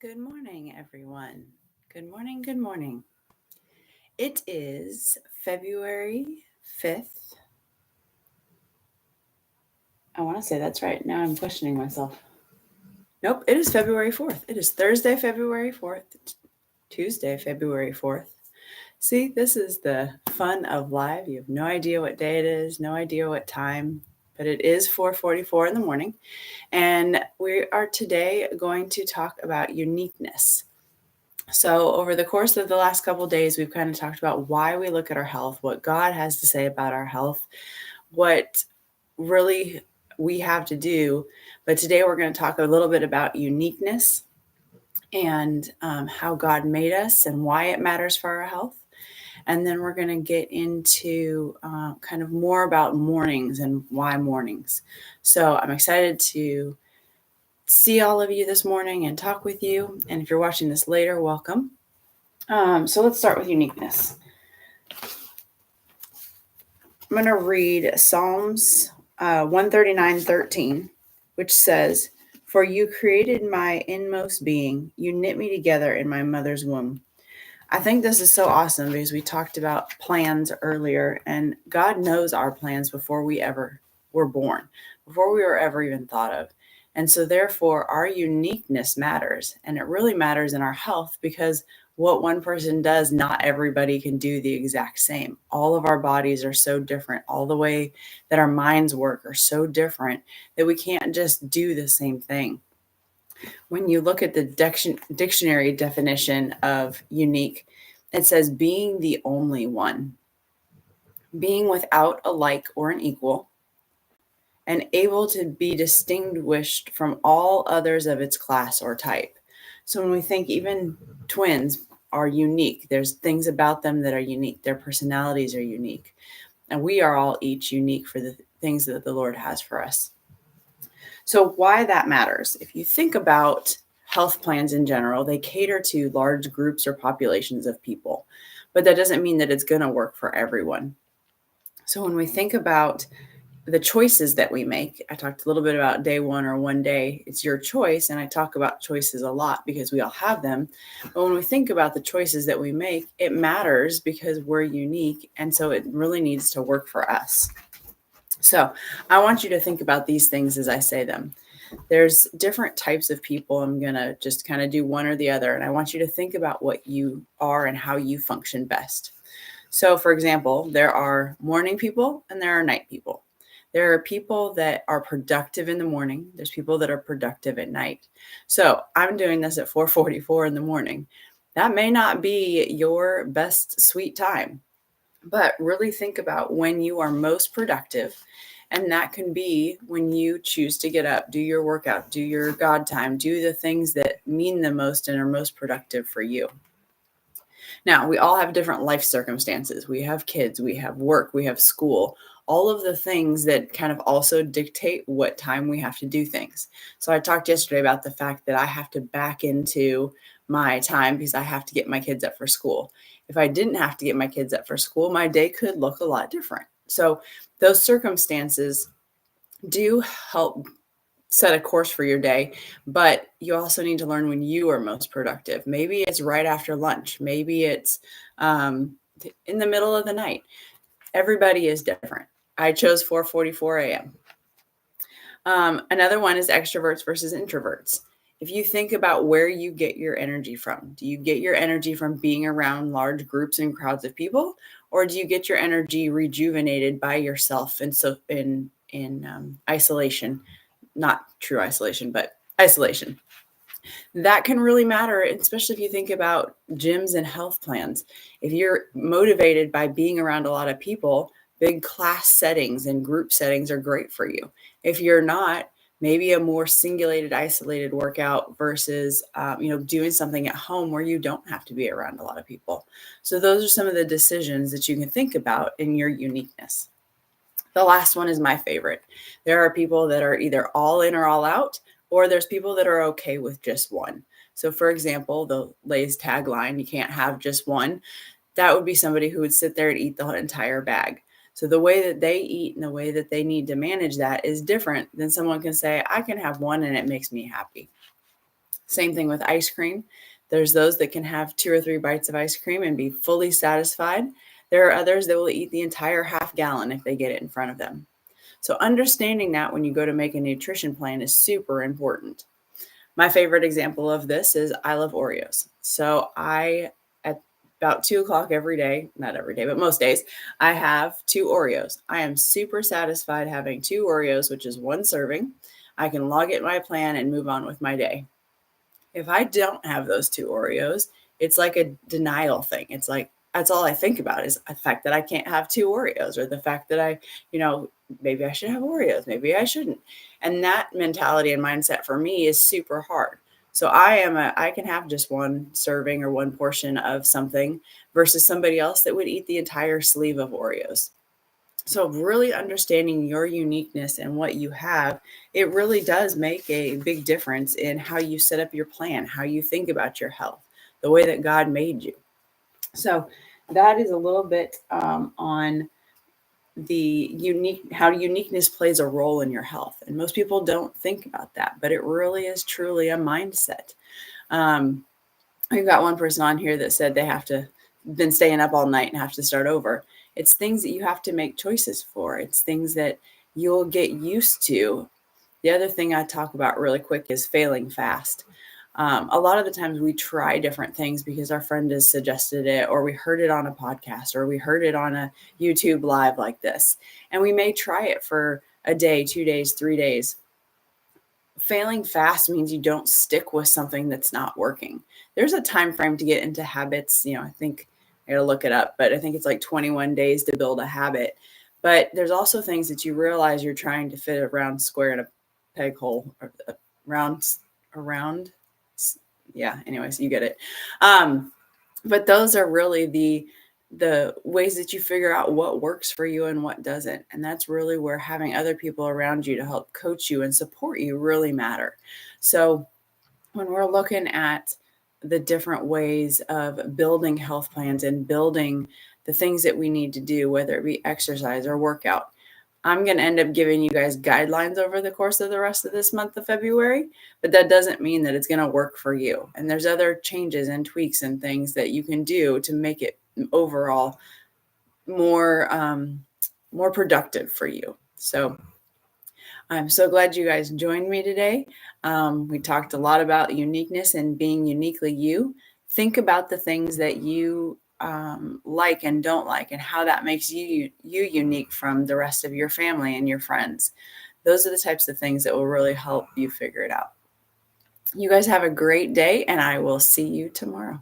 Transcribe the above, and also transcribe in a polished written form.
Good morning, everyone. Good morning. Good morning. It is February 5th. I want to say that's right. Now I'm questioning myself. Nope, it is February 4th. It is Thursday, February 4th, Tuesday, February 4th. See, this is the fun of live. You have no idea what day it is, no idea what time, but it is 4:44 in the morning. And we are today going to talk about uniqueness. So over the course of the last couple of days, we've kind of talked about why we look at our health, what God has to say about our health, what really we have to do. But today we're going to talk a little bit about uniqueness and how God made us and why it matters for our health. And then we're going to get into kind of more about mornings and why mornings. So I'm excited to see all of you this morning and talk with you. And if you're watching this later, welcome. So let's start with uniqueness. I'm going to read Psalms 139:13, which says, "For you created my inmost being. You knit me together in my mother's womb." I think this is so awesome because we talked about plans earlier, and God knows our plans before we ever were born, before we were ever even thought of. And so therefore our uniqueness matters, and it really matters in our health because what one person does, not everybody can do the exact same. All of our bodies are so different. All the way that our minds work are so different that we can't just do the same thing. When you look at the dictionary definition of unique, it says being the only one, being without a like or an equal, and able to be distinguished from all others of its class or type. So when we think even twins are unique, there's things about them that are unique. Their personalities are unique. And we are all each unique for the things that the Lord has for us. So why that matters, if you think about health plans in general, they cater to large groups or populations of people, but that doesn't mean that it's going to work for everyone. So when we think about the choices that we make, I talked a little bit about day one or one day, it's your choice. And I talk about choices a lot because we all have them. But when we think about the choices that we make, it matters because we're unique. And so it really needs to work for us. So I want you to think about these things as I say them. There's different types of people. I'm going to just kind of do one or the other. And I want you to think about what you are and how you function best. So for example, there are morning people and there are night people. There are people that are productive in the morning. There's people that are productive at night. So I'm doing this at 4:44 in the morning. That may not be your best sweet time, but really think about when you are most productive. And that can be when you choose to get up, do your workout, do your God time, do the things that mean the most and are most productive for you. Now, we all have different life circumstances. We have kids, we have work, we have school, all of the things that kind of also dictate what time we have to do things. So I talked yesterday about the fact that I have to back into my time because I have to get my kids up for school. If I didn't have to get my kids up for school, my day could look a lot different. So those circumstances do help set a course for your day, but you also need to learn when you are most productive. Maybe it's right after lunch. Maybe it's in the middle of the night. Everybody is different. I chose 4:44 a.m. Another one is extroverts versus introverts. If you think about where you get your energy from, do you get your energy from being around large groups and crowds of people, or do you get your energy rejuvenated by yourself and so in isolation? Not true isolation, but isolation. That can really matter, especially if you think about gyms and health plans. If you're motivated by being around a lot of people, big class settings and group settings are great for you. If you're not, maybe a more singulated, isolated workout versus, doing something at home where you don't have to be around a lot of people. So those are some of the decisions that you can think about in your uniqueness. The last one is my favorite. There are people that are either all in or all out, or there's people that are okay with just one. So for example, the Lay's tagline, you can't have just one. That would be somebody who would sit there and eat the entire bag. So the way that they eat and the way that they need to manage that is different than someone can say, I can have one and it makes me happy. Same thing with ice cream. There's those that can have 2 or 3 bites of ice cream and be fully satisfied. There are others that will eat the entire half gallon if they get it in front of them. So understanding that when you go to make a nutrition plan is super important. My favorite example of this is I love Oreos. So at about 2 o'clock every day, not every day, but most days, I have 2 Oreos. I am super satisfied having 2 Oreos, which is one serving. I can log it in my plan and move on with my day. If I don't have those 2 Oreos, it's like a denial thing. It's like, that's all I think about is the fact that I can't have 2 Oreos, or the fact that maybe I should have Oreos, maybe I shouldn't. And that mentality and mindset for me is super hard. So I can have just one serving or one portion of something versus somebody else that would eat the entire sleeve of Oreos. So really understanding your uniqueness and what you have, it really does make a big difference in how you set up your plan, how you think about your health, the way that God made you. So that is a little bit on how uniqueness plays a role in your health. And most people don't think about that, but it really is truly a mindset. We've got one person on here that said they have to been staying up all night and have to start over. It's things that you have to make choices for. It's things that you'll get used to. The other thing I talk about really quick is failing fast. A lot of the times we try different things because our friend has suggested it, or we heard it on a podcast, or we heard it on a YouTube live like this. And we may try it for a day, 2 days, 3 days. Failing fast means you don't stick with something that's not working. There's a time frame to get into habits. I think I gotta look it up, but I think it's like 21 days to build a habit. But there's also things that you realize you're trying to fit a round square in a peg hole, or a round. Yeah. Anyways, you get it. But those are really the ways that you figure out what works for you and what doesn't. And that's really where having other people around you to help coach you and support you really matter. So when we're looking at the different ways of building health plans and building the things that we need to do, whether it be exercise or workout, I'm going to end up giving you guys guidelines over the course of the rest of this month of February, but that doesn't mean that it's going to work for you. And there's other changes and tweaks and things that you can do to make it overall more productive for you. So I'm so glad you guys joined me today. We talked a lot about uniqueness and being uniquely you. Think about the things that you like and don't like, and how that makes you unique from the rest of your family and your friends. Those are the types of things that will really help you figure it out. You guys have a great day, and I will see you tomorrow.